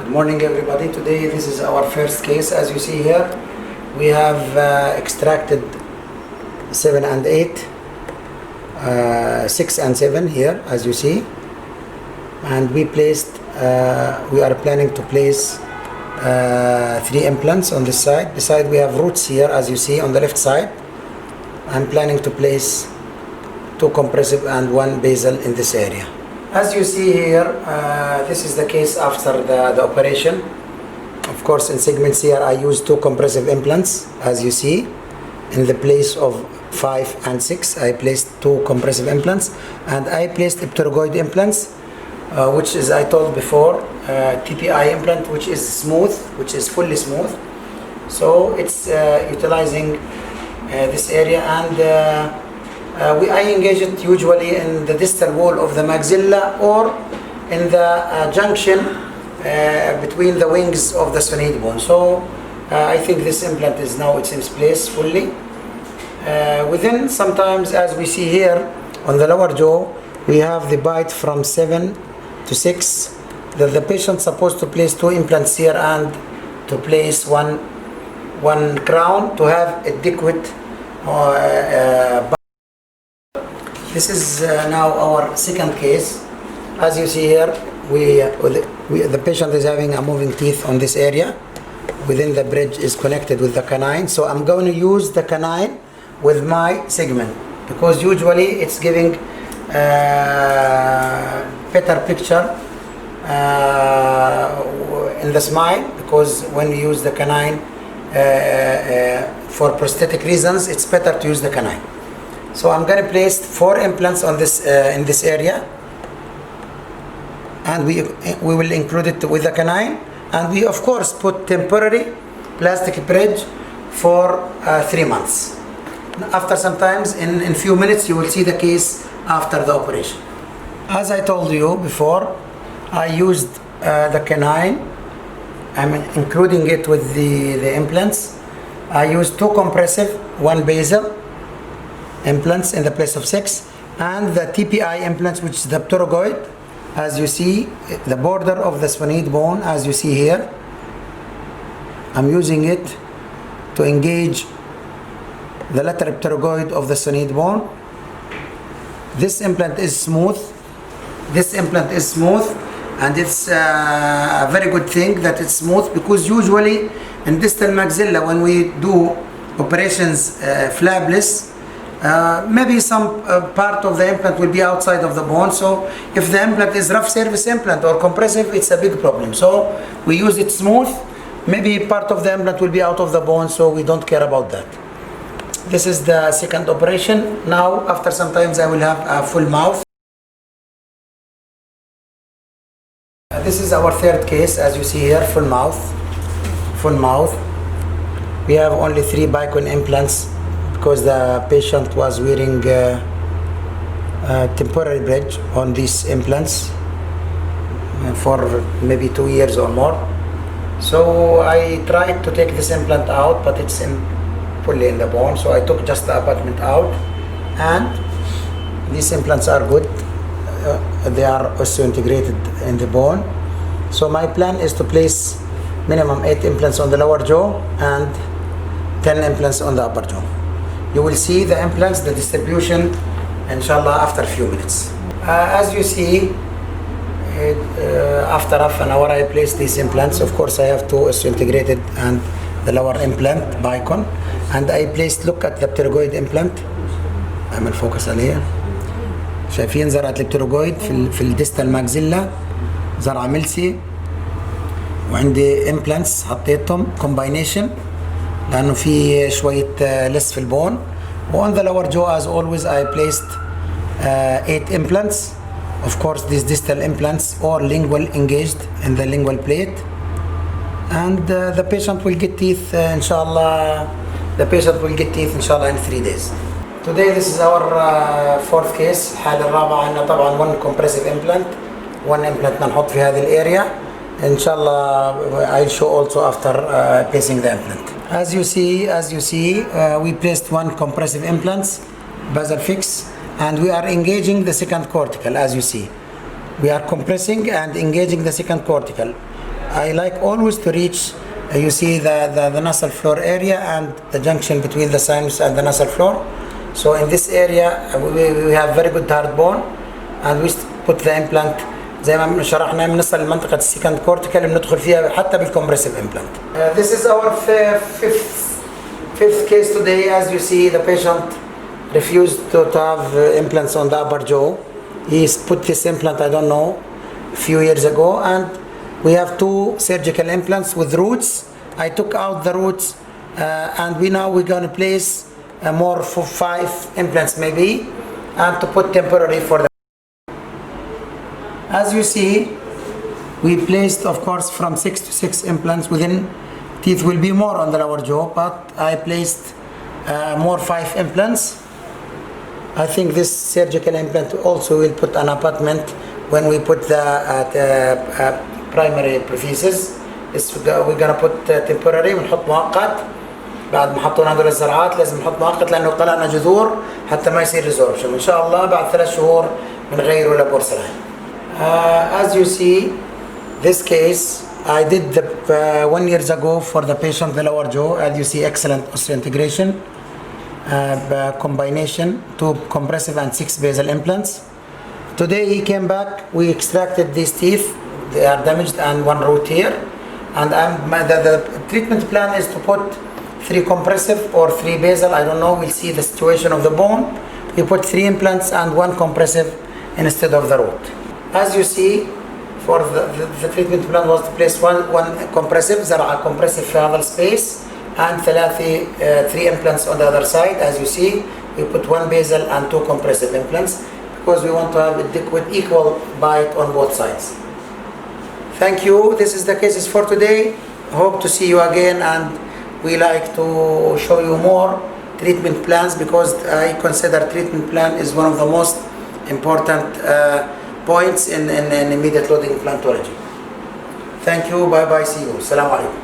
Good morning everybody. Today this is our first case. As you see here, we have extracted 7 and 8, 6 and 7 here as you see, and we are planning to place 3 implants on this side. Beside we have roots here as you see on the left side. I'm planning to place 2 compressive and 1 basal in this area. As you see here, this is the case after the operation. Of course, in segments here I used 2 compressive implants. As you see, in the place of 5 and 6 I placed 2 compressive implants, and I placed pterygoid implants, which is, I told before, TPI implant, which is smooth, which is fully smooth. So it's utilizing this area, and I engage it usually in the distal wall of the maxilla or in the junction between the wings of the sphenoid bone. So I think this implant is now it's in place fully. Within sometimes, as we see here on the lower jaw, we have the bite from 7 to 6. The patient supposed to place 2 implants here and to place one crown to have adequate This is now our second case. As you see here, the patient is having a moving teeth on this area. Within the bridge is connected with the canine. So I'm going to use the canine with my segment, because usually it's giving better picture in the smile, because when you use the canine for prosthetic reasons, it's better to use the canine. So I'm going to place 4 implants on this in this area, and we will include it with the canine, and we of course put temporary plastic bridge for 3 months. After sometimes in few minutes you will see the case after the operation. As I told you before, I used the canine. I'm including it with the implants. I used 2 compressive, 1 basal implants in the place of 6, and the TPI implants, which is the pterygoid. As you see, the border of the sphenoid bone, as you see here, I'm using it to engage the lateral pterygoid of the sphenoid bone. This implant is smooth. And it's a very good thing that it's smooth, because usually in distal maxilla when we do operations flapless, maybe some part of the implant will be outside of the bone. So if the implant is rough surface implant or compressive, it's a big problem. So we use it smooth. Maybe part of the implant will be out of the bone, so we don't care about that. This is the second operation. Now after sometimes I will have a full mouth. This is our third case. As you see here, full mouth. We have only 3 bicon implants, because the patient was wearing a temporary bridge on these implants for maybe 2 years or more. So I tried to take this implant out, but it's fully in the bone. So I took just the abutment out, and these implants are good. They are also integrated in the bone. So my plan is to place minimum 8 implants on the lower jaw and 10 implants on the upper jaw. You will see the implants, the distribution, inshallah, after a few minutes. As you see, after half an hour I place these implants. Of course I have 2 also integrated and the lower implant bicon, and I placed, look at the pterygoid implant. I'm focus عليها. شايفين زرعة البتروجويد في الديستال ماكسيلا، زرعة ملسي، وعندي implants حطيتهم combination لأنه في شوية لس في البون. On the lower jaw, as always, I placed 8 implants. Of course, these distal implants or lingual engaged in the lingual plate, and the patient will get teeth, inshallah. The patient will get teeth, inshallah, in 3 days. Today, this is our fourth case. الحالة الرابعة عندنا طبعا 1 compressive implant. 1 implant نحط في هذه الarea. Inshallah, I'll show also after placing the implant. As you see, we placed 1 compressive implants, basal fix, and we are engaging the second cortical. As you see, we are compressing and engaging the second cortical. I like always to reach, you see the nasal floor area and the junction between the sinus and the nasal floor. So in this area we have very good hard bone, and we put the implant زي ما شرحنا بنصل لمنطقة السكند كورتيكال بندخل فيها حتى بالكمبرسيف implant. This is our fifth case today. As you see, the patient refused to have implants on the upper jaw. He put this implant, I don't know, a few years ago, and we have 2 surgical implants with roots. I took out the roots, and we're going to place more for 5 implants maybe, and to put temporary for the. As you see, we placed, of course, from 6 to 6 implants. Within teeth will be more on the lower jaw, but I placed more 5 implants. I think this surgical implant also will put an abutment when we put the primary prophysis. We're gonna put temporary ونحط مؤقت. بعد ما حطينا هذول الزرعات لازم نحط مؤقت لأنه طلعنا جذور حتى ما يصير ريزوربشن. وإن شاء الله بعد 3 شهور بنغيره لبورسلاين. As you see, this case I did the 1 year ago for the patient, the lower jaw. As you see, excellent osseointegration, combination 2 compressive and 6 basal implants. Today he came back. We extracted these teeth; they are damaged, and 1 root here. And the treatment plan is to put 3 compressive or 3 basal. I don't know. We'll see the situation of the bone. We put 3 implants and 1 compressive instead of the root. As you see, for the treatment plan was to place one compressive, زرعة compressive في هذا space, and 3 implants on the other side. As you see, we put 1 basal and 2 compressive implants because we want to have with equal bite on both sides. Thank you. This is the cases for today. Hope to see you again, and we like to show you more treatment plans because I consider treatment plan is one of the most important points in immediate loading implantology. Thank you. Bye bye. See you. Assalamu alaikum.